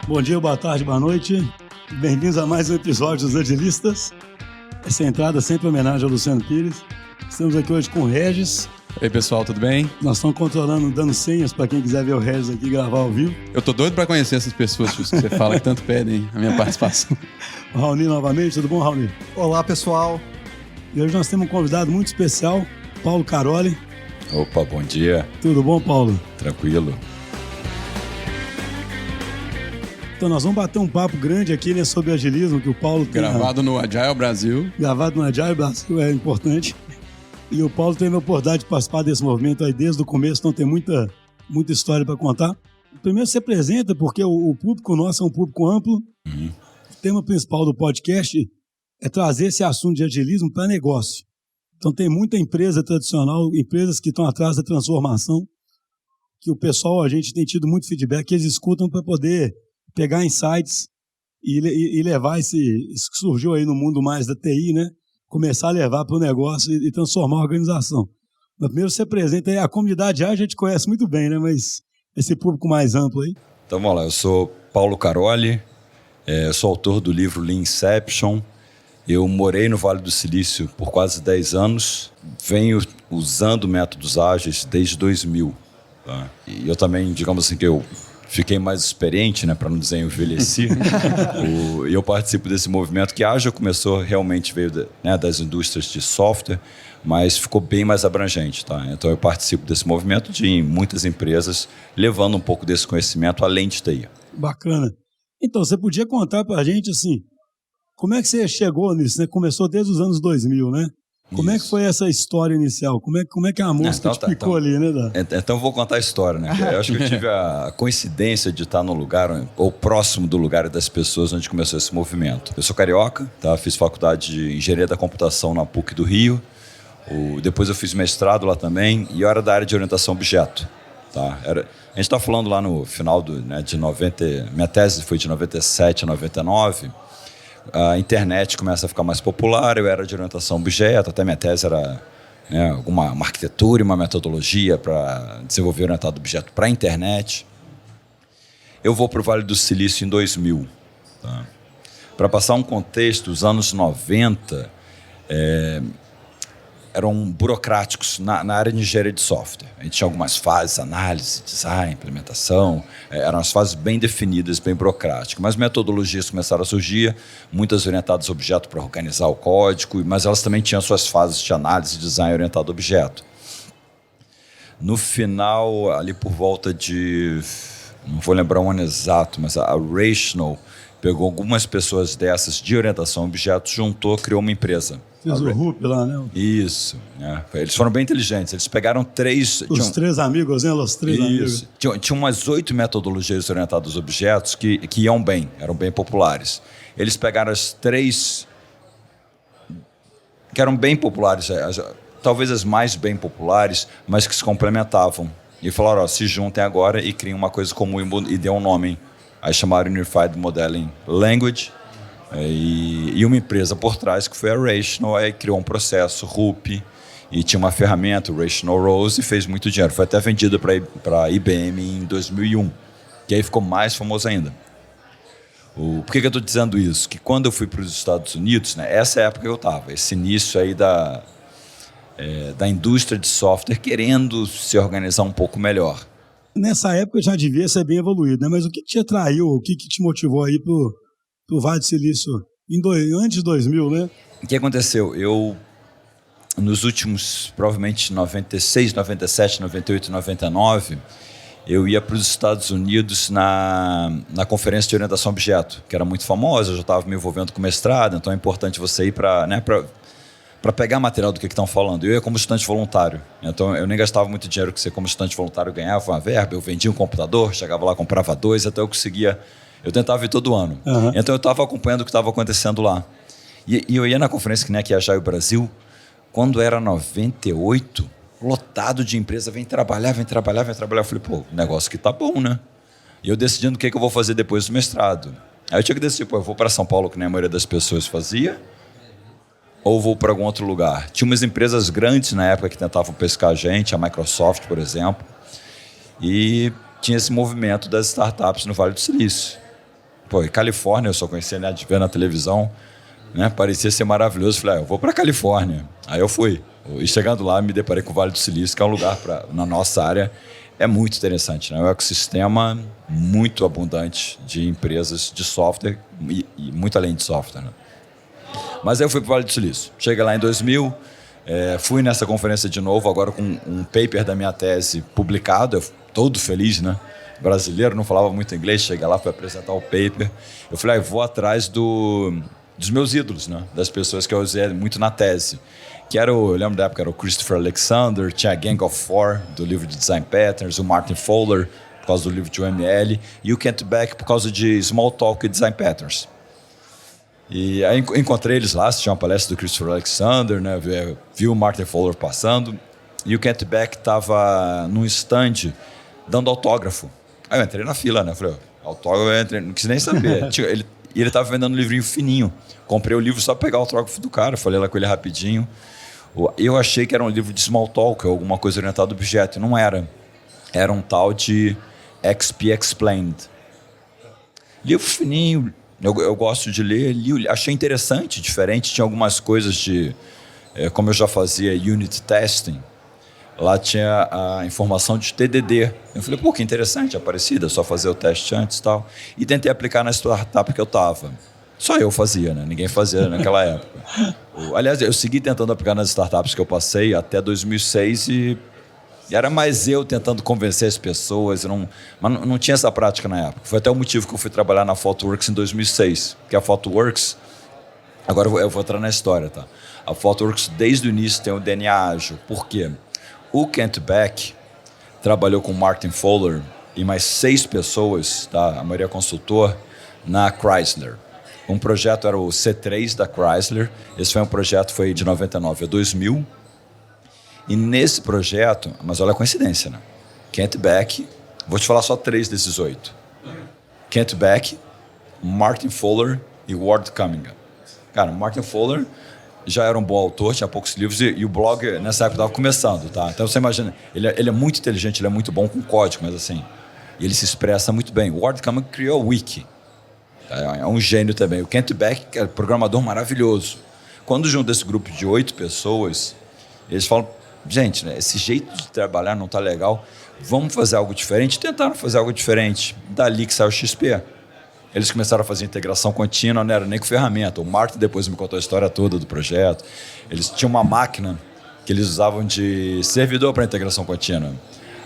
Bom dia, boa tarde, boa noite. Bem-vindos a mais um episódio dos Agilistas. Essa entrada sempre em homenagem ao Luciano Pires. Estamos aqui hoje com o Regis. Ei, pessoal, tudo bem? Nós estamos controlando, dando senhas para quem quiser ver o Regis aqui gravar ao vivo. Eu tô doido para conhecer essas pessoas que você fala que tanto pedem a minha participação. O Raoni novamente, tudo bom, Raoni? Olá, pessoal. E hoje nós temos um convidado muito especial, Paulo Caroli. Opa, bom dia. Tudo bom, Paulo? Tranquilo. Então nós vamos bater um papo grande aqui, né, sobre agilismo, que o Paulo tem... Gravado no Agile Brasil. Gravado no Agile Brasil, é importante. E o Paulo teve a oportunidade de participar desse movimento aí desde o começo, então tem muita história para contar. Primeiro se apresenta, porque o público nosso é um público amplo. O tema principal do podcast é trazer esse assunto de agilismo para negócio. Então tem muita empresa tradicional, empresas que estão atrás da transformação, que o pessoal, a gente tem tido muito feedback, que eles escutam para poder pegar insights e levar isso que surgiu aí no mundo mais da TI, né? Começar a levar para o negócio e transformar a organização. Mas primeiro você apresenta aí, a comunidade a gente conhece muito bem, né? Mas esse público mais amplo aí. Então vamos lá, eu sou Paulo Caroli, sou autor do livro Lean Inception. Eu morei no Vale do Silício por quase 10 anos, venho usando métodos ágeis desde 2000. Tá? E eu também, digamos assim, que eu fiquei mais experiente, né, para não dizer envelheci. E eu participo desse movimento que Agile começou, realmente veio das indústrias de software, mas ficou bem mais abrangente. Tá? Então eu participo desse movimento de muitas empresas, levando um pouco desse conhecimento além de TI. Bacana. Então, você podia contar para a gente, assim, como é que você chegou nisso, né? Começou desde os anos 2000, né? Como é que foi essa história inicial? Como é que a mosca te picou ali, né? Então eu vou contar a história, né? Eu acho que eu tive a coincidência de estar no lugar, ou próximo do lugar das pessoas onde começou esse movimento. Eu sou carioca, tá? Fiz faculdade de Engenharia da Computação na PUC do Rio. Depois eu fiz mestrado lá também, e eu era da área de orientação a objeto. Tá? A gente está falando lá no final de 90... Minha tese foi de 97 a 99... A internet começa a ficar mais popular, eu era de orientação a objeto, até minha tese era uma arquitetura e uma metodologia para desenvolver orientado a objeto para a internet. Eu vou para o Vale do Silício em 2000. Tá? Para passar um contexto, os anos 90 eram burocráticos na área de engenharia de software. A gente tinha algumas fases, análise, design, implementação, eram as fases bem definidas, bem burocráticas. Mas metodologias começaram a surgir, muitas orientadas a objeto para organizar o código, mas elas também tinham suas fases de análise e design orientado a objeto. No final, ali por volta de... não vou lembrar o ano exato, mas a Rational pegou algumas pessoas dessas de orientação a objetos, juntou, criou uma empresa. Fez o RUP lá, né? Isso. Eles foram bem inteligentes. Eles pegaram três amigos, né? Os três amigos. Tinha umas 8 metodologias orientadas a objetos que iam bem, eram bem populares. Eles pegaram as 3 que eram bem populares, talvez as mais bem populares, mas que se complementavam. E falaram, se juntem agora e criem uma coisa comum e dê um nome. Aí chamaram Unified Modeling Language. E uma empresa por trás, que foi a Rational, aí criou um processo, RUP, e tinha uma ferramenta, o Rational Rose, e fez muito dinheiro. Foi até vendida para a IBM em 2001, que aí ficou mais famoso ainda. Por que eu estou dizendo isso? Que quando eu fui para os Estados Unidos, né, essa é a época que eu estava, esse início aí da indústria de software querendo se organizar um pouco melhor. Nessa época já devia ser bem evoluído, né? Mas o que te atraiu, o que te motivou aí pro Vale do Silício antes de 2000, né? O que aconteceu? Eu, nos últimos, provavelmente 96, 97, 98, 99, eu ia para os Estados Unidos na conferência de orientação a objeto, que era muito famosa, eu já estava me envolvendo com mestrado, então é importante você ir para pegar material do que estão falando. Eu ia como estudante voluntário, então eu nem gastava muito dinheiro, que você como estudante voluntário ganhava uma verba, eu vendia um computador, chegava lá, comprava 2, até eu conseguia... Eu tentava ir todo ano. Uhum. Então eu estava acompanhando o que estava acontecendo lá. E eu ia na conferência que é Agile Brasil, quando era 98, lotado de empresa, vem trabalhar. Eu falei, o negócio aqui tá bom, né? E eu decidindo o que eu vou fazer depois do mestrado. Aí eu tinha que decidir, eu vou para São Paulo, que nem a maioria das pessoas fazia, ou vou para algum outro lugar. Tinha umas empresas grandes na época que tentavam pescar a gente, a Microsoft, por exemplo, e tinha esse movimento das startups no Vale do Silício. Pô, e Califórnia, eu só conhecia, né, de ver na televisão, né? Parecia ser maravilhoso. Falei, eu vou para Califórnia. Aí eu fui. E chegando lá, me deparei com o Vale do Silício, que é um lugar, na nossa área, é muito interessante, né? É um ecossistema muito abundante de empresas de software e muito além de software, né? Mas aí eu fui para o Vale do Silício. Cheguei lá em 2000, fui nessa conferência de novo, agora com um paper da minha tese publicado, eu todo feliz, né? Brasileiro, não falava muito inglês, cheguei lá para apresentar o paper. Eu falei, vou atrás dos meus ídolos, né? Das pessoas que eu usei muito na tese. Que era eu lembro da época, era o Christopher Alexander, tinha a Gang of Four, do livro de Design Patterns, o Martin Fowler, por causa do livro de UML, e o Kent Beck, por causa de Smalltalk e Design Patterns. E aí encontrei eles lá, assisti uma palestra do Christopher Alexander, né? Vi o Martin Fowler passando, e o Kent Beck estava num stand dando autógrafo. Aí eu entrei na fila, né? Falei, autógrafo, eu entrei, não quis nem saber. Ele estava vendendo um livrinho fininho. Comprei o livro só para pegar o autógrafo do cara, falei lá com ele rapidinho. Eu achei que era um livro de Smalltalk, alguma coisa orientada a objeto. Não era. Era um tal de XP Explained. Livro fininho, eu gosto de ler, achei interessante, diferente. Tinha algumas coisas como eu já fazia unit testing, lá tinha a informação de TDD. Eu falei, pô, que interessante, é parecida, só fazer o teste antes e tal. E tentei aplicar na startup que eu estava. Só eu fazia, né? Ninguém fazia naquela época. Aliás, eu segui tentando aplicar nas startups que eu passei até 2006 e era mais eu tentando convencer as pessoas. Mas não tinha essa prática na época. Foi até o motivo que eu fui trabalhar na ThoughtWorks em 2006. Porque a ThoughtWorks... Agora eu vou entrar na história, tá? A ThoughtWorks, desde o início, tem o DNA ágil. Por quê? O Kent Beck trabalhou com o Martin Fowler e mais 6 pessoas, tá? A maioria consultor, na Chrysler. Um projeto era o C3 da Chrysler. Esse foi um projeto, foi de 99 a 2000. E nesse projeto, mas olha a coincidência, né? Kent Beck, vou te falar só 3 desses 8. Kent Beck, Martin Fowler e Ward Cunningham. Cara, Martin Fowler já era um bom autor, tinha poucos livros e o blog nessa época estava começando, tá? Então você imagina, ele é muito inteligente, ele é muito bom com código, mas assim, ele se expressa muito bem. O Ward Cunningham criou o Wiki. É um gênio também. O Kent Beck, que é um programador maravilhoso. Quando junta esse grupo de 8 pessoas, eles falam, gente, né, esse jeito de trabalhar não está legal, vamos fazer algo diferente. Tentaram fazer algo diferente. Dali que saiu o XP. Eles começaram a fazer integração contínua, não era nem com ferramenta. O Martin depois me contou a história toda do projeto. Eles tinham uma máquina que eles usavam de servidor para integração contínua.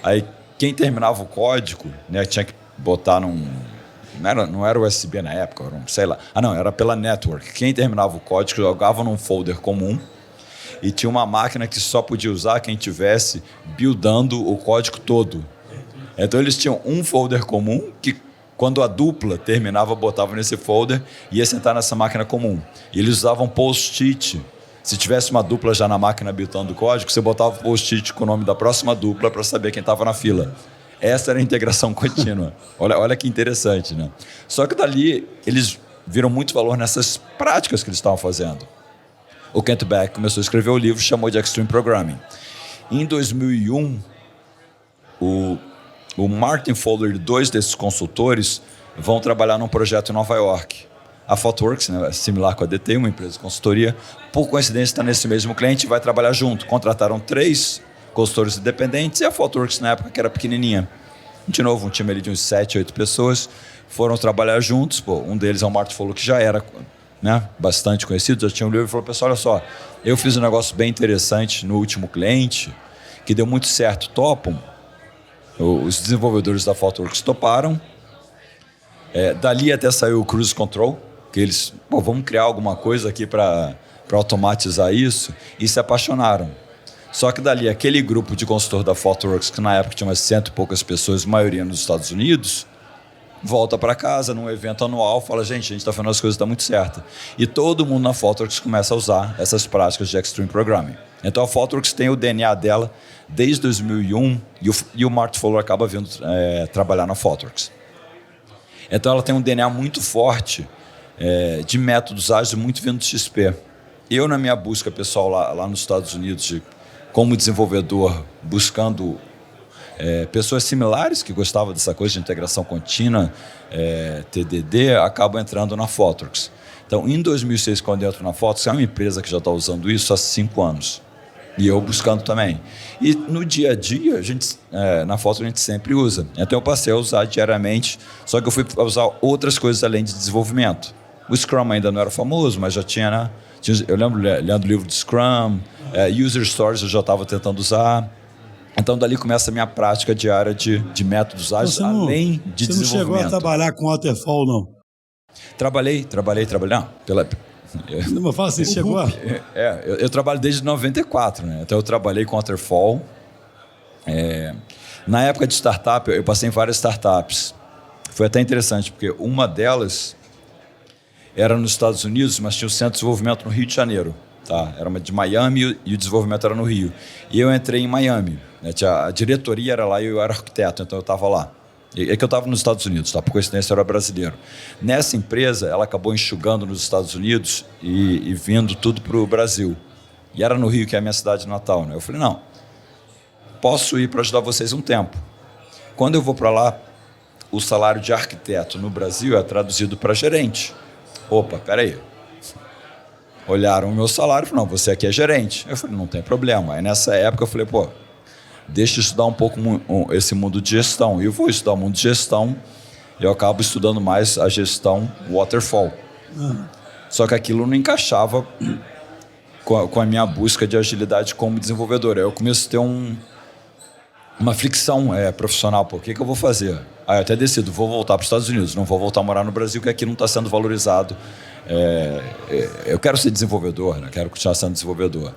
Aí quem terminava o código, né, tinha que botar não era USB na época, sei lá. Era pela network. Quem terminava o código jogava num folder comum e tinha uma máquina que só podia usar quem tivesse buildando o código todo. Então eles tinham um folder comum que, quando a dupla terminava, botava nesse folder e ia sentar nessa máquina comum. E eles usavam post-it. Se tivesse uma dupla já na máquina buildando o código, você botava o post-it com o nome da próxima dupla para saber quem estava na fila. Essa era a integração contínua. Olha que interessante, né? Só que dali eles viram muito valor nessas práticas que eles estavam fazendo. O Kent Beck começou a escrever o livro, chamou de Extreme Programming. Em 2001, o Martin Fowler e 2 desses consultores vão trabalhar num projeto em Nova York. A ThoughtWorks, né, similar com a DT, uma empresa de consultoria, por coincidência está nesse mesmo cliente e vai trabalhar junto. Contrataram 3 consultores independentes e a ThoughtWorks, na época, que era pequenininha. De novo, um time ali de uns 7, 8 pessoas, foram trabalhar juntos. Um deles é o Martin Fowler, que já era, né, bastante conhecido, já tinha um livro e falou, pessoal, olha só, eu fiz um negócio bem interessante no último cliente, que deu muito certo, topam? Os desenvolvedores da ThoughtWorks toparam. Dali até saiu o Cruise Control, que eles, vamos criar alguma coisa aqui para automatizar isso, e se apaixonaram. Só que dali, aquele grupo de consultor da ThoughtWorks, que na época tinha umas 100 e poucas pessoas, maioria nos Estados Unidos, volta para casa num evento anual, fala, gente, a gente está fazendo as coisas, está muito certo. E todo mundo na ThoughtWorks começa a usar essas práticas de Extreme Programming. Então a ThoughtWorks tem o DNA dela desde 2001 e o Martin Fowler acaba vindo trabalhar na ThoughtWorks. Então ela tem um DNA muito forte de métodos ágeis, muito vindo do XP. Eu, na minha busca pessoal lá nos Estados Unidos, como desenvolvedor, buscando pessoas similares que gostavam dessa coisa de integração contínua, TDD, acabam entrando na Fotorx. Então, em 2006, quando eu entro na Fotorx, é uma empresa que já está usando isso há 5 anos. E eu buscando também. E no dia a dia, na Fotorx a gente sempre usa. Então eu passei a usar diariamente, só que eu fui usar outras coisas além de desenvolvimento. O Scrum ainda não era famoso, mas já tinha, né? Eu lembro lendo o livro de Scrum, User Stories eu já estava tentando usar. Então, dali começa a minha prática diária de métodos ágeis, além de desenvolvimento. Você não chegou a trabalhar com Waterfall, não? Trabalhei. Não, eu falo assim, chegou a... Eu trabalho desde 94, né? Então, eu trabalhei com Waterfall. Na época de startup, eu passei em várias startups. Foi até interessante, porque uma delas era nos Estados Unidos, mas tinha o centro de desenvolvimento no Rio de Janeiro. Tá? Era uma de Miami e o desenvolvimento era no Rio. E eu entrei em Miami. Né? A diretoria era lá e eu era arquiteto, então eu estava lá. É que eu estava nos Estados Unidos, tá? Por coincidência eu era brasileiro. Nessa empresa, ela acabou enxugando nos Estados Unidos e vindo tudo para o Brasil. E era no Rio, que é a minha cidade natal. Né? Eu falei, não, posso ir para ajudar vocês um tempo. Quando eu vou para lá, o salário de arquiteto no Brasil é traduzido para gerente. Opa, peraí. Olharam o meu salário e falaram, não, você aqui é gerente. Eu falei, não tem problema. Aí nessa época eu falei, deixa eu estudar um pouco esse mundo de gestão. E eu vou estudar o mundo de gestão e eu acabo estudando mais a gestão Waterfall. Só que aquilo não encaixava com a minha busca de agilidade como desenvolvedor. Aí eu começo a ter uma fricção profissional. Por que eu vou fazer? Aí eu até decido, vou voltar para os Estados Unidos, não vou voltar a morar no Brasil, que aqui não está sendo valorizado. Eu quero ser desenvolvedor, né? Quero continuar sendo desenvolvedor.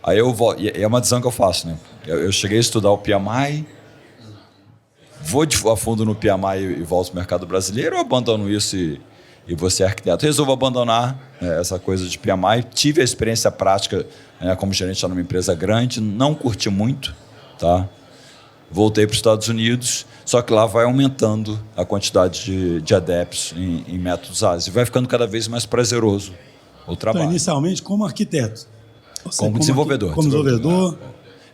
Aí eu vou, e é uma decisão que eu faço, né? Eu cheguei a estudar o PMI, vou a fundo no PMI e volto para o mercado brasileiro, ou abandono isso e vou ser arquiteto? Resolvo abandonar essa coisa de PMI. Tive a experiência prática como gerente numa empresa grande, não curti muito, tá? Voltei para os Estados Unidos, só que lá vai aumentando a quantidade de adeptos em métodos ágeis e vai ficando cada vez mais prazeroso o trabalho. Então, inicialmente como arquiteto. Como desenvolvedor. Como desenvolvedor.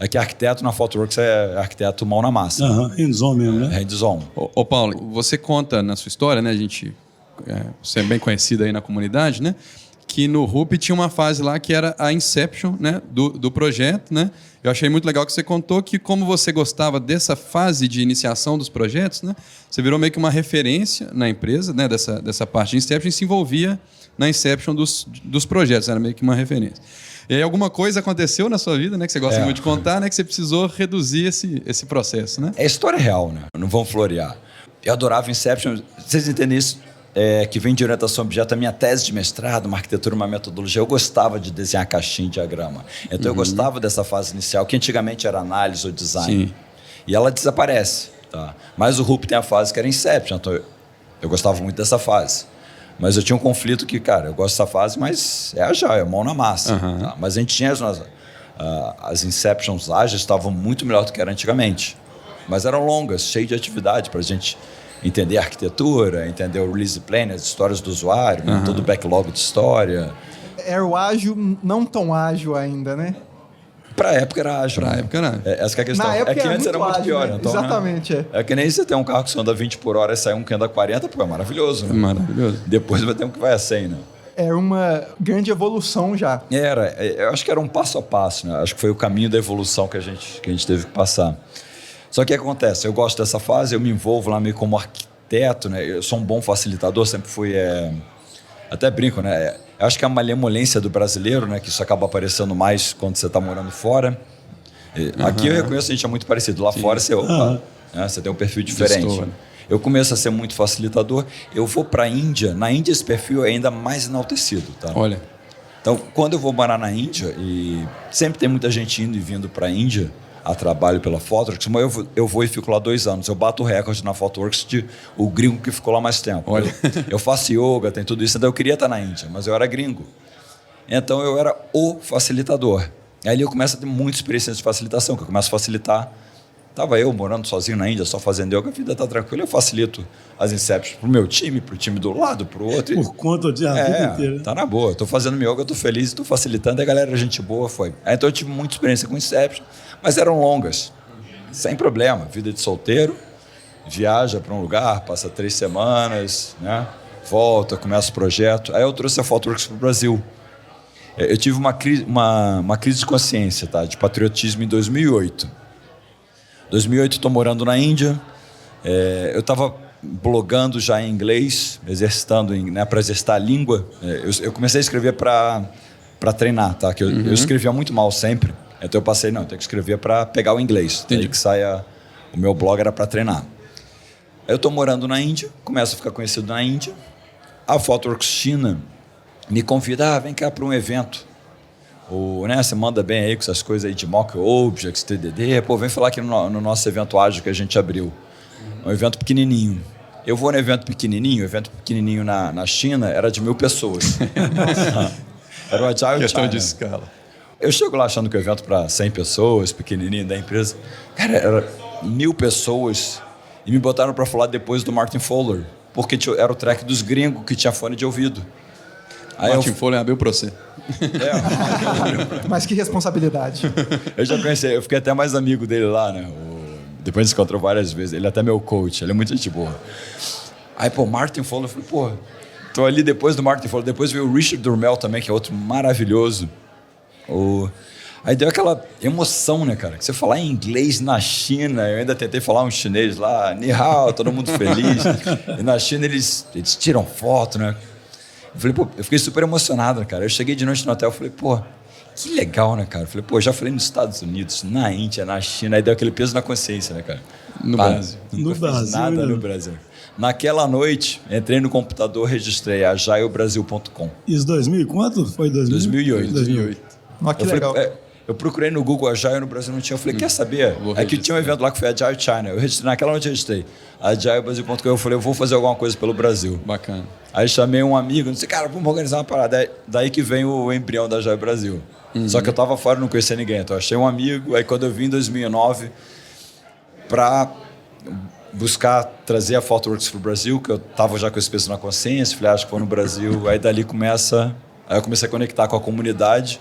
É que arquiteto na Fotorx é arquiteto mão na massa. Hands-on mesmo, né? Hands-on. Ô Paulo, você conta na sua história, né? Você é bem conhecido aí na comunidade, né? Que no RUP tinha uma fase lá que era a inception, né, do projeto, né? Eu achei muito legal que você contou que como você gostava dessa fase de iniciação dos projetos, né? Você virou meio que uma referência na empresa, né? Dessa parte de inception e se envolvia na inception dos projetos, era meio que uma referência. E aí alguma coisa aconteceu na sua vida, né? Que você gosta muito de contar, né? Que você precisou reduzir esse processo, né? É história real, né? Não vão florear. Eu adorava inception. Vocês entendem isso? Que vem de orientação a objeto, a minha tese de mestrado, uma arquitetura, uma metodologia, eu gostava de desenhar caixinha e diagrama. Então eu gostava dessa fase inicial, que antigamente era análise ou design. Sim. E ela desaparece. Tá? Mas o RUP tem a fase que era inception, então eu gostava muito dessa fase. Mas eu tinha um conflito que, cara, eu gosto dessa fase, mas é agile, é mão na massa. Tá? Mas a gente tinha as inceptions ágeis, estavam muito melhor do que era antigamente. Mas eram longas, cheias de atividade para a gente entender a arquitetura, entender o release plan, as histórias do usuário, todo o backlog de história. Era o ágil, não tão ágil ainda, né? Para a época era ágil. Para a época era. Essa que é a questão. Na época que antes era muito ágil, pior. né? Então, exatamente. Né? É que nem você tem um carro que anda 20 por hora e sai um que anda 40, pô, é maravilhoso. Né? É maravilhoso. Depois vai ter um que vai a 100, né? Era uma grande evolução já. Eu acho que era um passo a passo, né? Acho que foi o caminho da evolução que a gente teve que passar. Só que o que acontece? Eu gosto dessa fase, eu me envolvo lá meio como arquiteto, né? Eu sou um bom facilitador, sempre fui... Até brinco, né? Eu acho que é a malemolência do brasileiro, né? Que isso acaba aparecendo mais quando você está morando fora. Aqui eu reconheço que a gente é muito parecido. Lá fora você, né? Você tem um perfil diferente. Eu começo a ser muito facilitador. Eu vou para a Índia. Na Índia esse perfil é ainda mais enaltecido. Tá? Olha. Então, quando eu vou morar na Índia, e sempre tem muita gente indo e vindo para a Índia a trabalho pela Fotorx, mas eu vou e fico lá 2 anos. Eu bato o recorde na Fotorx de o gringo que ficou lá mais tempo. Olha. Eu faço yoga, tem tudo isso. Então eu queria estar na Índia, mas eu era gringo. Então eu era o facilitador. Aí eu começo a ter muita experiência de facilitação, que eu começo a facilitar. Estava eu morando sozinho na Índia, só fazendo yoga, a vida está tranquila, eu facilito as inceptions para o meu time, para o time do lado, para o outro. Por conta de a vida inteira. Tá na boa, estou fazendo meu yoga, estou feliz, estou facilitando, a galera, gente boa, foi. Aí, então eu tive muita experiência com inception, mas eram longas. sem problema, vida de solteiro, viaja para um lugar, passa 3 semanas, né? Volta, começa o projeto. Aí eu trouxe a ThoughtWorks para o Brasil. Eu tive uma crise de consciência, tá? De patriotismo em 2008. 2008 estou morando na Índia, eu estava blogando já em inglês, exercitando, né, para exercitar a língua. Eu comecei a escrever para treinar, tá? Que eu escrevia muito mal sempre, então eu passei, não, eu tenho que escrever para pegar o inglês. Daí que saia, o meu blog era para treinar. Eu estou morando na Índia, começo a ficar conhecido na Índia. A ThoughtWorks China me convida, vem cá para um evento. Né, você manda bem aí com essas coisas aí de mock objects, TDD, vem falar aqui no nosso evento ágil que a gente abriu. Um evento pequenininho. Eu vou no evento pequenininho na China era de 1.000 pessoas. Era o Agile Questão China. de escala. Eu chego lá achando que o evento para 100 pessoas, pequenininho da empresa. Cara, era 1.000 pessoas e me botaram para falar depois do Martin Fowler, porque era o track dos gringos que tinha fone de ouvido. Aí Martin Fowler abriu para você. Mas que responsabilidade. Eu já conheci, eu fiquei até mais amigo dele lá, né? Depois se encontrou várias vezes. Ele é até meu coach, ele é muito gente boa. Aí, Martin Fowler, eu falei, tô ali depois do Martin Fowler. Depois veio o Richard Durmel também, que é outro maravilhoso. Aí deu aquela emoção, né, cara? Que você falar em inglês na China, eu ainda tentei falar um chinês lá, ni hao, todo mundo feliz. E na China eles tiram foto, né? Eu falei, eu fiquei super emocionado, cara. Eu cheguei de noite no hotel, falei, que legal, né, cara? Eu falei, já falei nos Estados Unidos, na Índia, na China, aí deu aquele peso na consciência, né, cara? No Brasil. Nunca fiz nada no Brasil. Naquela noite, entrei no computador, registrei agilebrasil.com. Isso 2000 e quanto? Foi 2008? 2008. Olha que legal. Eu procurei no Google Agile, no Brasil não tinha. Eu falei, quer saber? Aqui tinha um evento lá que foi Agile China. Eu registrei, naquela noite eu registrei agilebrasil.com. Eu falei, eu vou fazer alguma coisa pelo Brasil. Bacana. Aí chamei um amigo, disse, cara, vamos organizar uma parada. Daí que vem o embrião da Agile Brasil. Só que eu estava fora, não conhecia ninguém. Então eu achei um amigo. Aí quando eu vim em 2009 para buscar trazer a ThoughtWorks para o Brasil, que eu estava já com esse peso na consciência, falei, acho que vou no Brasil. Aí dali aí eu comecei a conectar com a comunidade.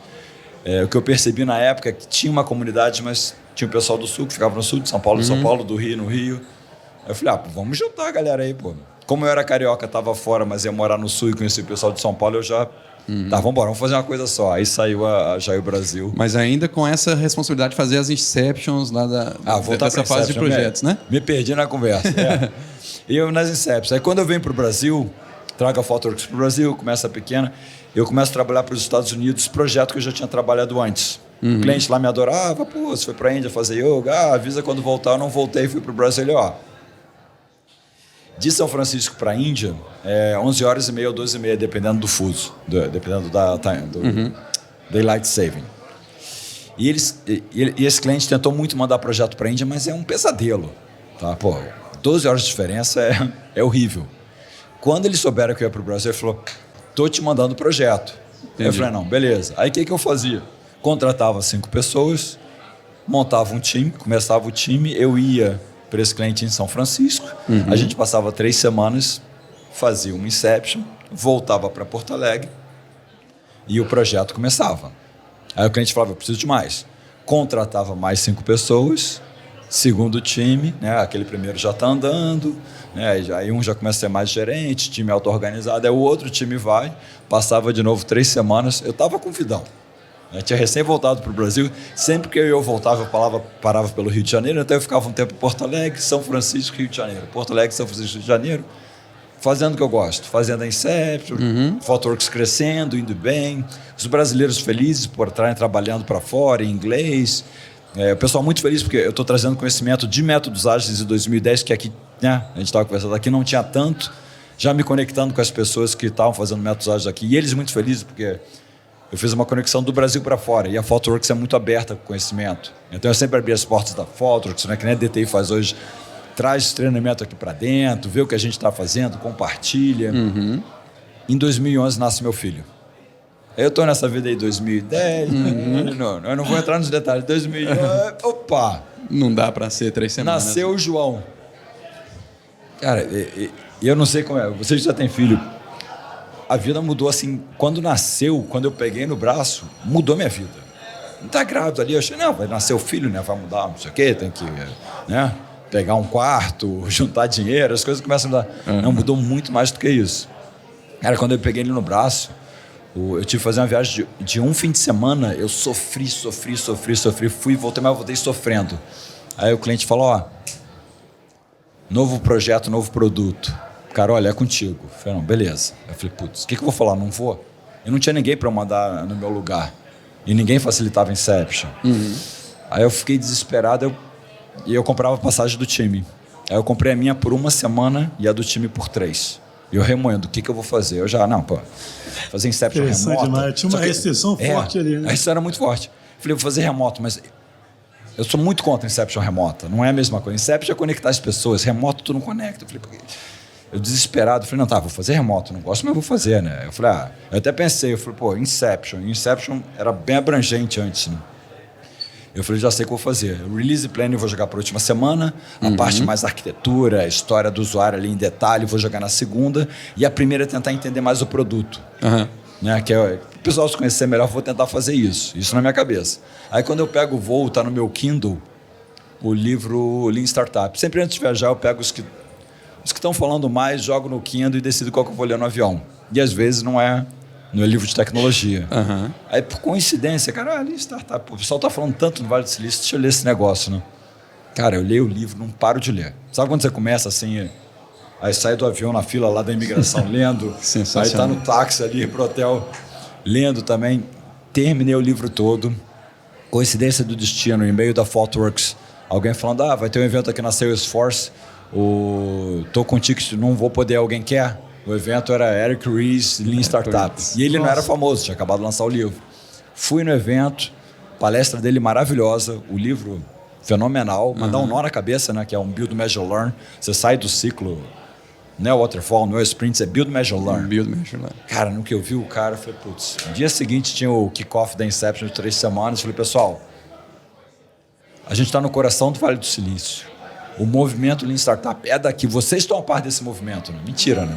O que eu percebi na época é que tinha uma comunidade, mas tinha o pessoal do Sul, que ficava no Sul, de São Paulo, São Paulo, do Rio, no Rio. Aí eu falei, vamos juntar a galera aí, Como eu era carioca, estava fora, mas ia morar no Sul e conheci o pessoal de São Paulo, eu já... vamos fazer uma coisa só. Aí saiu a Agile Brasil. Mas ainda com essa responsabilidade de fazer as inceptions lá dessa fase de projetos, né? Me perdi na conversa. E eu nas inceptions. Aí quando eu venho para o Brasil, trago a ThoughtWorks para o Brasil, começa pequena, eu começo a trabalhar para os Estados Unidos, projeto que eu já tinha trabalhado antes. O cliente lá me adorava, você foi para a Índia fazer yoga, avisa quando voltar. Eu não voltei, fui para o Brasil, de São Francisco para a Índia, 11 horas e meia ou 12 e meia, dependendo do fuso, dependendo do Daylight Saving. E esse cliente tentou muito mandar projeto para a Índia, mas é um pesadelo. Tá? 12 horas de diferença é horrível. Quando eles souberam que eu ia para o Brasil, ele falou, estou te mandando projeto. Entendi. Eu falei, não, beleza. Aí o que eu fazia? Contratava 5 pessoas, montava um time, começava o time, eu ia para esse cliente em São Francisco, a gente passava 3 semanas, fazia uma inception, voltava para Porto Alegre e o projeto começava. Aí o cliente falava, eu preciso de mais. Contratava mais 5 pessoas, segundo time, né, aquele primeiro já está andando, né, aí um já começa a ser mais gerente, time auto-organizado, aí o outro time vai, passava de novo 3 semanas, eu estava com vidão. Eu tinha recém voltado para o Brasil, sempre que eu voltava, eu parava pelo Rio de Janeiro, até eu ficava um tempo em Porto Alegre, São Francisco, Rio de Janeiro. Porto Alegre, São Francisco, Rio de Janeiro, fazendo o que eu gosto, fazendo a Inception, ThoughtWorks crescendo, indo bem, os brasileiros felizes por estarem trabalhando para fora, em inglês, o pessoal muito feliz porque eu estou trazendo conhecimento de métodos ágeis de 2010, que aqui, né, a gente estava conversando aqui, não tinha tanto, já me conectando com as pessoas que estavam fazendo métodos ágeis aqui, e eles muito felizes porque eu fiz uma conexão do Brasil para fora, e a ThoughtWorks é muito aberta com conhecimento. Então eu sempre abri as portas da ThoughtWorks, né, que nem a DTI faz hoje, traz treinamento aqui para dentro, vê o que a gente está fazendo, compartilha. Em 2011 nasce meu filho. Eu estou nessa vida aí 2010, eu não vou entrar nos detalhes, 2011, opa! Não dá para ser 3 semanas. Nasceu o João. Cara, eu não sei como é, você já tem filho. A vida mudou assim, quando nasceu, quando eu peguei no braço, mudou minha vida. não tá grávido ali? Eu achei, não, vai nascer o filho, né? Vai mudar, não sei o quê, tem que, né? Pegar um quarto, juntar dinheiro, as coisas começam a mudar. Não, mudou muito mais do que isso. Cara, quando eu peguei ele no braço, eu tive que fazer uma viagem de um fim de semana, eu sofri, fui, voltei, mas voltei sofrendo. Aí o cliente falou, ó, novo projeto, novo produto. Cara, olha, é contigo. Eu falei, não, beleza. Eu falei, putz, o que eu vou falar? Não vou? Eu não tinha ninguém para mandar no meu lugar. E ninguém facilitava Inception. Aí eu fiquei desesperado e eu comprava a passagem do time. Aí eu comprei a minha por 1 semana e a do time por 3. E eu remoendo, o que eu vou fazer? Eu já, não, pô, fazer Inception remota. Demais. Tinha uma restrição forte ali, né? Isso era muito forte. Falei, vou fazer remoto, mas eu sou muito contra Inception remota. Não é a mesma coisa. Inception é conectar as pessoas, remoto tu não conecta. Eu falei, porque... Eu desesperado, falei, não, tá, vou fazer remoto, não gosto, mas vou fazer, né? Eu falei, eu até pensei, eu falei, pô, Inception era bem abrangente antes, né? Eu falei, já sei o que eu vou fazer. O release plan eu vou jogar para a última semana, a parte mais arquitetura, a história do usuário ali em detalhe, vou jogar na segunda, e a primeira é tentar entender mais o produto. Né? Que o pessoal se conhecer melhor, vou tentar fazer isso na minha cabeça. Aí quando eu pego o voo, tá no meu Kindle, o livro Lean Startup. Sempre antes de viajar, eu pego os que estão falando mais, jogo no Kindle e decido qual que eu vou ler no avião. E às vezes não é livro de tecnologia. Aí, por coincidência, cara, Lean Startup, o pessoal tá falando tanto no Vale do Silício, deixa eu ler esse negócio, né? Cara, eu leio o livro, não paro de ler. Sabe quando você começa assim, aí sai do avião na fila lá da imigração lendo, aí tá no táxi ali pro hotel lendo também. Terminei o livro todo. Coincidência do destino, em meio da ThoughtWorks, alguém falando, vai ter um evento aqui na Salesforce, tô contigo, não vou poder, alguém quer? O evento era Eric Ries, Lean Startup. E ele não era famoso, tinha acabado de lançar o livro. Fui no evento, palestra dele maravilhosa, o livro fenomenal, mas dá um nó na cabeça, né? Que é um Build, Measure, Learn. Você sai do ciclo, não é Waterfall, não é Sprint, é Build, Measure, Learn. Build, Measure, Learn. Cara, no que eu vi o cara, eu falei, putz. No dia seguinte tinha o kickoff da Inception de 3 semanas. Eu falei, pessoal, a gente está no coração do Vale do Silício. O movimento Lean Startup é daqui. Vocês estão a par desse movimento, né? Mentira, né?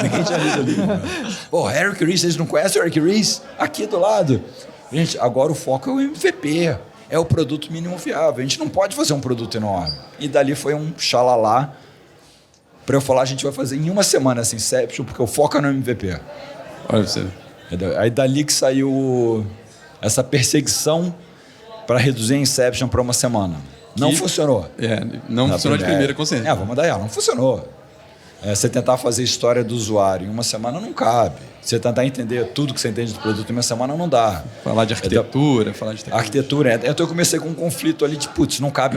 Ninguém tinha lido ali. Né? Pô, Eric Ries, vocês não conhecem o Eric Ries? Aqui do lado. Gente, agora o foco é o MVP. É o produto mínimo viável. A gente não pode fazer um produto enorme. E dali foi um xalalá para eu falar, a gente vai fazer em 1 semana essa Inception, porque o foco é no MVP. Olha você. Aí dali que saiu essa perseguição para reduzir a Inception para 1 semana. Não funcionou. Não funcionou de primeira consciência. Vamos dar ela. Não funcionou. Você tentar fazer história do usuário em 1 semana não cabe. Você tentar entender tudo que você entende do produto em 1 semana não dá. Falar de arquitetura, falar de tecnologia. Arquitetura. Então eu comecei com um conflito ali de, putz, não cabe.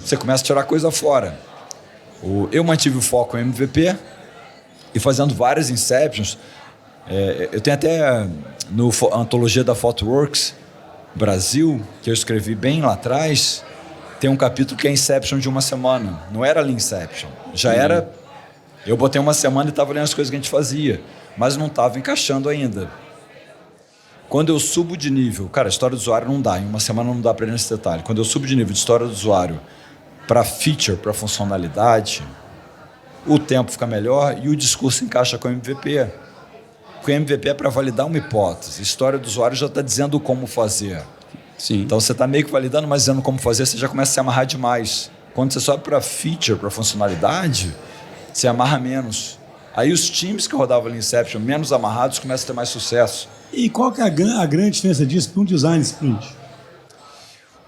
Você começa a tirar coisa fora. Eu mantive o foco em MVP e fazendo várias Inceptions. Eu tenho até no Antologia da ThoughtWorks Brasil, que eu escrevi bem lá atrás, tem um capítulo que é Inception de 1 semana. Não era Lean Inception. Já era... Eu botei 1 semana e estava lendo as coisas que a gente fazia, mas não estava encaixando ainda. Quando eu subo de nível... Cara, a história do usuário não dá. Em 1 semana não dá para ir nesse detalhe. Quando eu subo de nível de história do usuário para feature, para funcionalidade, o tempo fica melhor e o discurso encaixa com o MVP. Porque o MVP é para validar uma hipótese. A história do usuário já está dizendo como fazer. Sim. Então você está meio que validando, mas dizendo como fazer, você já começa a se amarrar demais. Quando você sobe para feature, para funcionalidade, você amarra menos. Aí os times que rodavam Lean Inception menos amarrados começam a ter mais sucesso. E qual que é a grande diferença disso para um design sprint?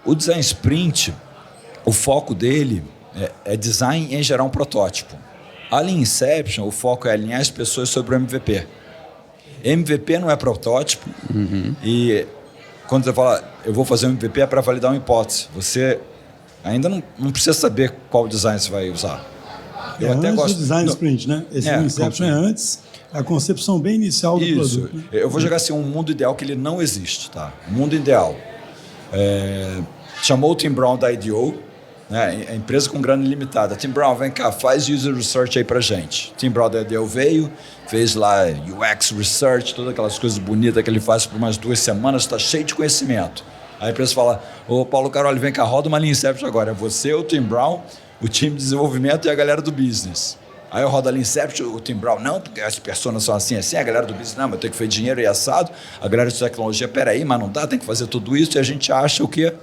O design sprint, o foco dele é design em gerar um protótipo. A Lean Inception, o foco é alinhar as pessoas sobre o MVP. MVP não é protótipo e quando você fala, eu vou fazer um MVP é para validar uma hipótese. Você ainda não precisa saber qual design você vai usar. Eu até gosto do design sprint, né? Esse Inception é antes, a concepção bem inicial do produto. Né? Eu vou jogar assim um mundo ideal que ele não existe, tá? Um mundo ideal. Chamou o Tim Brown da IDEO, né? A empresa com grana ilimitada. Tim Brown, vem cá, faz user research aí pra gente. Tim Brown da IDEO veio, fez lá UX research, todas aquelas coisas bonitas que ele faz por umas 2 semanas, está cheio de conhecimento. Aí a empresa fala, ô Paulo Caroli, vem cá, roda uma Lean Inception agora. É você, o Tim Brown, o time de desenvolvimento e a galera do business. Aí eu rodo ali Inception, o Tim Brown, não, porque as personas são assim, a galera do business, não, mas tem que fazer dinheiro e assado, a galera de tecnologia, peraí, mas não dá, tem que fazer tudo isso, e a gente acha o quê?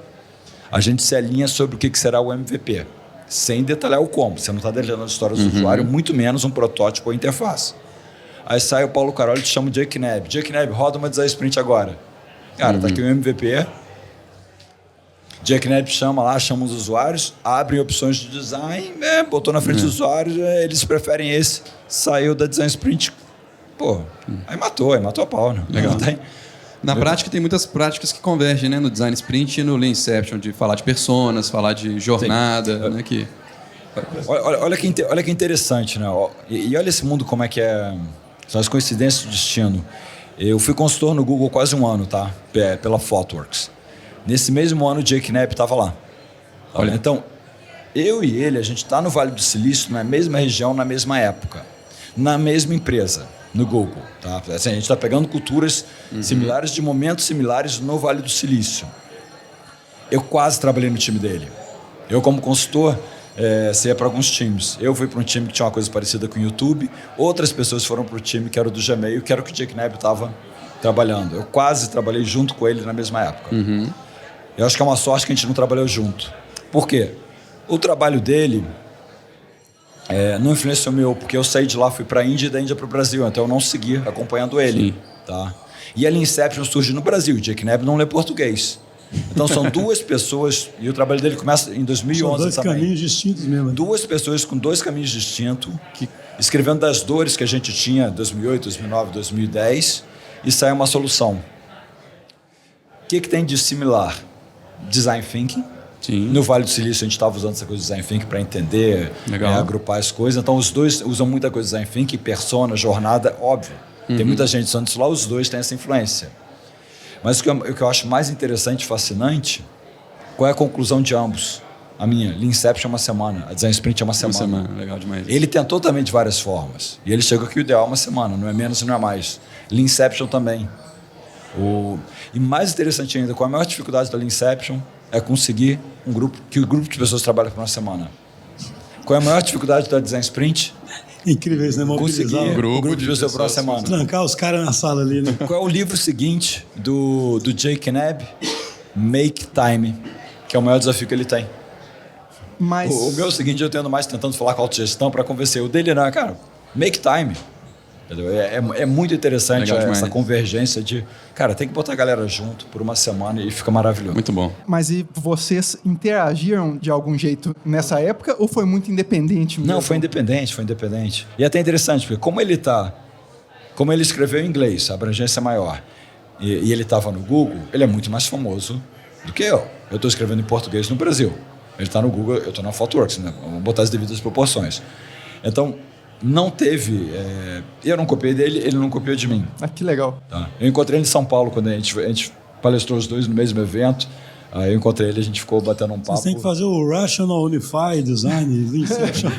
A gente se alinha sobre o que será o MVP, sem detalhar o como, você não está detalhando a história do usuário, muito menos um protótipo ou interface. Aí sai o Paulo Caroli e te chama o Jake Knapp. Jake Knapp, roda uma design sprint agora. Cara, tá aqui o MVP. Jake Knapp chama os usuários, abre opções de design, botou na frente dos usuários, eles preferem esse. Saiu da design sprint. Pô, aí matou a pau, né? Legal. Na prática, tem muitas práticas que convergem, né? No design sprint e no Lean Inception, de falar de personas, falar de jornada, né? Que... Olha que interessante, né? E olha esse mundo como é que é. São as coincidências do destino. Eu fui consultor no Google quase um ano, tá? Pela ThoughtWorks. Nesse mesmo ano, o Jake Knapp estava lá. Olha, então, eu e ele, a gente está no Vale do Silício, na mesma região, na mesma época. Na mesma empresa, no Google. Tá? Assim, a gente está pegando culturas similares, de momentos similares no Vale do Silício. Eu quase trabalhei no time dele. Eu, como consultor, saía para alguns times. Eu fui para um time que tinha uma coisa parecida com o YouTube. Outras pessoas foram para o time que era o do Gmail, que era o que o Jake Knapp estava trabalhando. Eu quase trabalhei junto com ele na mesma época. Eu acho que é uma sorte que a gente não trabalhou junto. Por quê? O trabalho dele não influenciou o meu, porque eu saí de lá, fui para a Índia e da Índia para o Brasil, então eu não segui acompanhando ele. Tá? E a Lean Inception surge no Brasil. O Jake Knapp não lê português. Então são duas pessoas, e o trabalho dele começa em 2011 são dois também. Caminhos distintos mesmo. Duas pessoas com dois caminhos distintos, escrevendo das dores que a gente tinha em 2008, 2009, 2010, e sai uma solução. O que tem de similar? Design Thinking. Sim. No Vale do Silício a gente estava usando essa coisa de Design Thinking para entender, agrupar as coisas. Então os dois usam muita coisa de Design Thinking, persona, jornada, óbvio. Tem muita gente usando isso lá, os dois têm essa influência. Mas o que eu acho mais interessante e fascinante, qual é a conclusão de ambos? A minha, Lean Inception é uma semana, a Design Sprint é uma semana. Legal demais. Ele tentou também de várias formas. E ele chegou que o ideal é uma semana, não é menos e não é mais. Lean Inception também. E mais interessante ainda, qual a maior dificuldade da Lean Inception é conseguir um grupo de pessoas trabalha por uma semana. Qual é a maior dificuldade da Design Sprint? Incrível isso, né? Mobilizar Conseguir um grupo de pessoas por uma semana. Trancar os caras na sala ali, né? Qual é o livro seguinte do Jake Knapp? Make Time, que é o maior desafio que ele tem. Mas... O meu é o seguinte, eu tendo mais tentando falar com a autogestão para convencer. O dele não, cara, make time. Entendeu? É muito interessante essa convergência de... Cara, tem que botar a galera junto por uma semana e fica maravilhoso. Muito bom. Mas e vocês interagiram de algum jeito nessa época ou foi muito independente mesmo? Não, foi independente. E é até interessante, porque como ele escreveu em inglês, a abrangência é maior, e ele estava no Google, ele é muito mais famoso do que eu. Eu estou escrevendo em português no Brasil. Ele está no Google, eu estou na ThoughtWorks, né? Vamos botar as devidas proporções. Então, não teve... eu não copiei dele, ele não copiou de mim. Ah, que legal. Tá? Eu encontrei ele em São Paulo, quando a gente palestrou os dois no mesmo evento. Aí eu encontrei ele, a gente ficou batendo um papo. Você tem que fazer o Rational Unified Design, Lean Inception.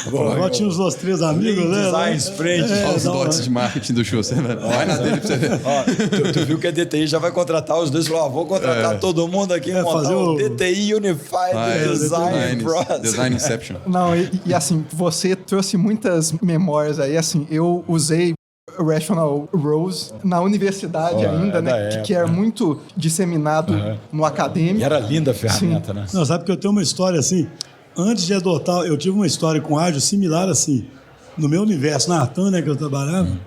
Agora tinha os nossos três amigos, né? Design Sprint. Olha os dots de marketing do Schuster. Vai na dele pra você ver. Tu viu que a DTI já vai contratar os dois. Falou, vou contratar todo mundo aqui e montar fazer o DTI Unified Design Process. Design Inception. Não, e assim, você trouxe muitas memórias aí, assim, eu usei Rational Rose na universidade ainda, né? Que era muito disseminado no acadêmico. E era linda a ferramenta, né? Não, sabe que eu tenho uma história assim, antes de adotar, eu tive uma história com ágil similar assim, no meu universo, na Atan, né, que eu trabalhava,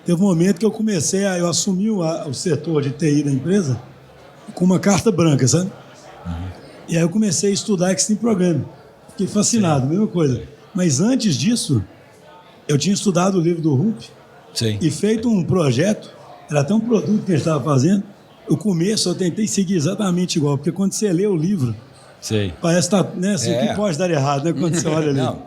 teve um momento que eu assumi o setor de TI da empresa com uma carta branca, sabe? E aí eu comecei a estudar Extreme Programming. Fiquei fascinado, mesma coisa. Mas antes disso, eu tinha estudado o livro do Rupp, e feito um projeto, era até um produto que a gente estava fazendo. O começo eu tentei seguir exatamente igual, porque quando você lê o livro, parece que né, assim, o que pode dar errado, né, quando você olha ali. Não.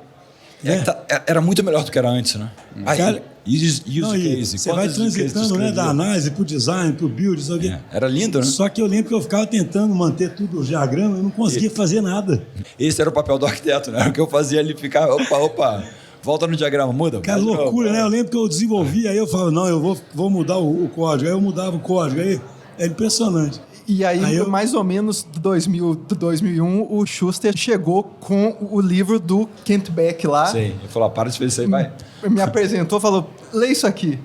Era muito melhor do que era antes, né? Cara, use case. Você vai transitando, né, da análise para o design, para o build, isso aqui. Era lindo, né? Só que eu lembro que eu ficava tentando manter tudo o diagrama, eu não conseguia fazer nada. Esse era o papel do arquiteto, né? O que eu fazia ali, ficava, opa. Volta no diagrama, muda. Cara, loucura, né? Eu lembro que eu desenvolvi, aí eu falava, não, eu vou mudar o código. Aí eu mudava o código, aí é impressionante. E aí mais ou menos de 2001, o Schuster chegou com o livro do Kent Beck lá. Sim, ele falou, para de ver isso aí, vai. Me apresentou, falou, lê isso aqui.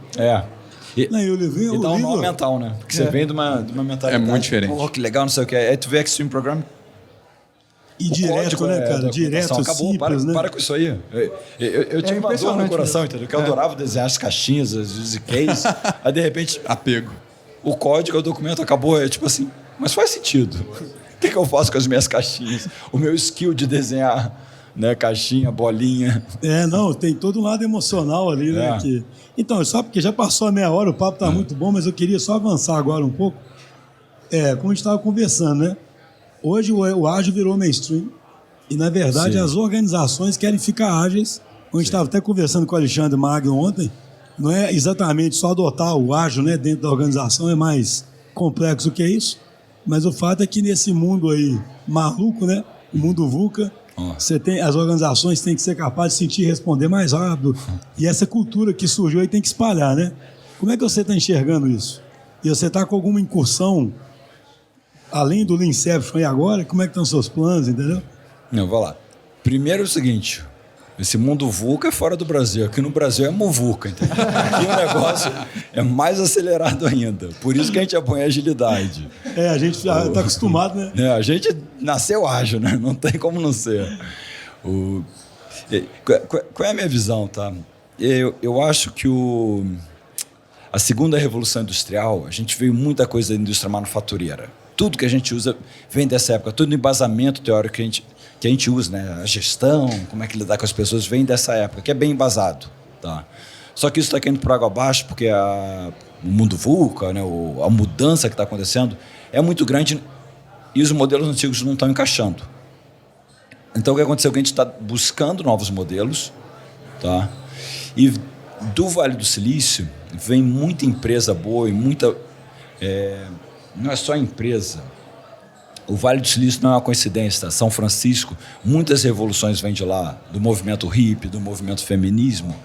E dá um nó mental, né? Porque você vem de uma mentalidade. É muito diferente. Pô, que legal, não sei o que. Aí tu vê Extreme Program. E direto, né, cara? Direto, acabou, simples, né? para com isso aí. Eu tinha uma dor no coração, entendeu? Que eu adorava desenhar as caixinhas, as use case. Aí, de repente, apego. O código, o documento acabou. É tipo assim, mas faz sentido. O que eu faço com as minhas caixinhas? O meu skill de desenhar, né, caixinha, bolinha. Não, tem todo um lado emocional ali, né? Que... Então, só porque já passou a meia hora, o papo tá muito bom, mas eu queria só avançar agora um pouco. Como a gente estava conversando, né? Hoje o ágil virou mainstream e, na verdade, as organizações querem ficar ágeis. A gente estava até conversando com o Alexandre Magno ontem. Não é exatamente só adotar o ágil, né, dentro da organização, é mais complexo que isso. Mas o fato é que nesse mundo aí maluco, né, o mundo VUCA, as organizações têm que ser capazes de sentir e responder mais rápido. E essa cultura que surgiu aí tem que espalhar, né? Como é que você está enxergando isso? E você está com alguma incursão além do Leanception aí agora? Como é que estão os seus planos, entendeu? Não, vou lá. Primeiro é o seguinte, esse mundo VUCA é fora do Brasil. Aqui no Brasil é MUVUCA, entendeu? Aqui o negócio é mais acelerado ainda. Por isso que a gente apoia a agilidade. A gente já está acostumado, né? A gente nasceu ágil, né? Não tem como não ser. Qual é a minha visão, tá? Eu acho que a segunda revolução industrial, a gente veio muita coisa da indústria manufatureira. Tudo que a gente usa vem dessa época. Todo embasamento teórico que a gente usa, né? A gestão, como é que lidar com as pessoas, vem dessa época, que é bem embasado. Tá? Só que isso está caindo por água abaixo, porque o mundo VUCA, né? A mudança que está acontecendo é muito grande e os modelos antigos não estão encaixando. Então, o que aconteceu é que a gente está buscando novos modelos, tá? E do Vale do Silício vem muita empresa boa e muita... não é só empresa. O Vale do Silício não é uma coincidência. Tá? São Francisco, muitas revoluções vêm de lá, do movimento hippie, do movimento feminismo,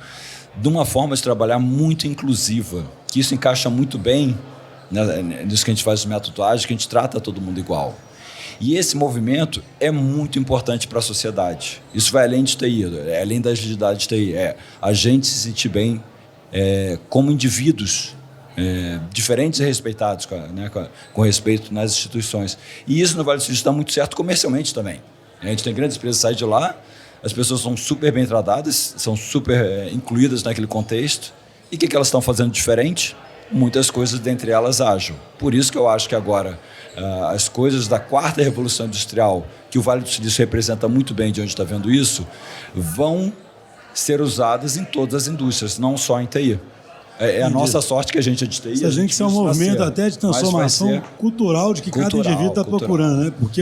de uma forma de trabalhar muito inclusiva, que isso encaixa muito bem, né, nisso que a gente faz os métodos ágeis, que a gente trata todo mundo igual. E esse movimento é muito importante para a sociedade. Isso vai além de TI, além da agilidade de TI. A gente se sentir bem como indivíduos, diferentes e respeitados, né, com respeito nas instituições. E isso no Vale do Silício dá muito certo comercialmente também. A gente tem grandes empresas que saem de lá, as pessoas são super bem tratadas, são super incluídas naquele contexto. E o que elas estão fazendo diferente? Muitas coisas, dentre elas ágil. Por isso que eu acho que agora as coisas da quarta revolução industrial, que o Vale do Silício representa muito bem de onde está vendo isso, vão ser usadas em todas as indústrias, não só em TI. É a nossa sorte que a gente é de TI. A gente é um movimento até de transformação cultural de que cada indivíduo está procurando, né? Porque,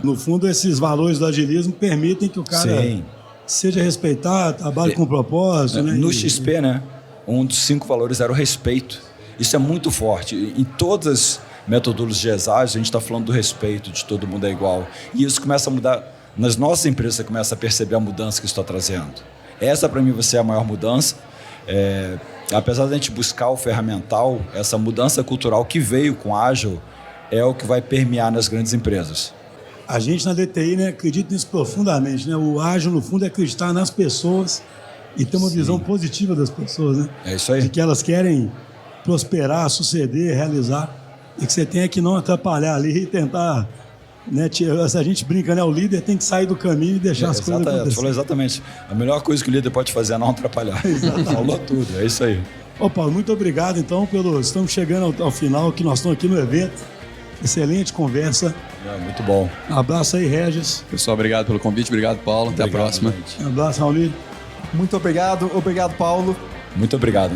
no fundo, esses valores do agilismo permitem que o cara seja respeitado, trabalhe com propósito. Né? No XP, né? Um dos 5 valores era o respeito. Isso é muito forte. Em todas as metodologias ágeis, a gente está falando do respeito, de todo mundo é igual. E isso começa a mudar. Nas nossas empresas, você começa a perceber a mudança que isso está trazendo. Essa, para mim, vai ser a maior mudança. Apesar de a gente buscar o ferramental, essa mudança cultural que veio com ágil é o que vai permear nas grandes empresas. A gente na DTI, né, acredita nisso profundamente. Né? O ágil, no fundo, é acreditar nas pessoas e ter uma visão positiva das pessoas. Né? É isso aí. De que elas querem prosperar, suceder, realizar. E que você tenha que não atrapalhar ali e tentar... Né, a gente brinca, né? O líder tem que sair do caminho e deixar as coisas acontecer. Falou exatamente. A melhor coisa que o líder pode fazer é não atrapalhar. Falou tudo, é isso aí. Ô Paulo, muito obrigado então estamos chegando ao final, que nós estamos aqui no evento. Excelente conversa. Muito bom. Um abraço aí, Regis. Pessoal, obrigado pelo convite, obrigado, Paulo. Até a próxima. Um abraço, Raul. Muito obrigado, Paulo. Muito obrigado,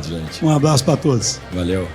gente. Um abraço para todos. Valeu.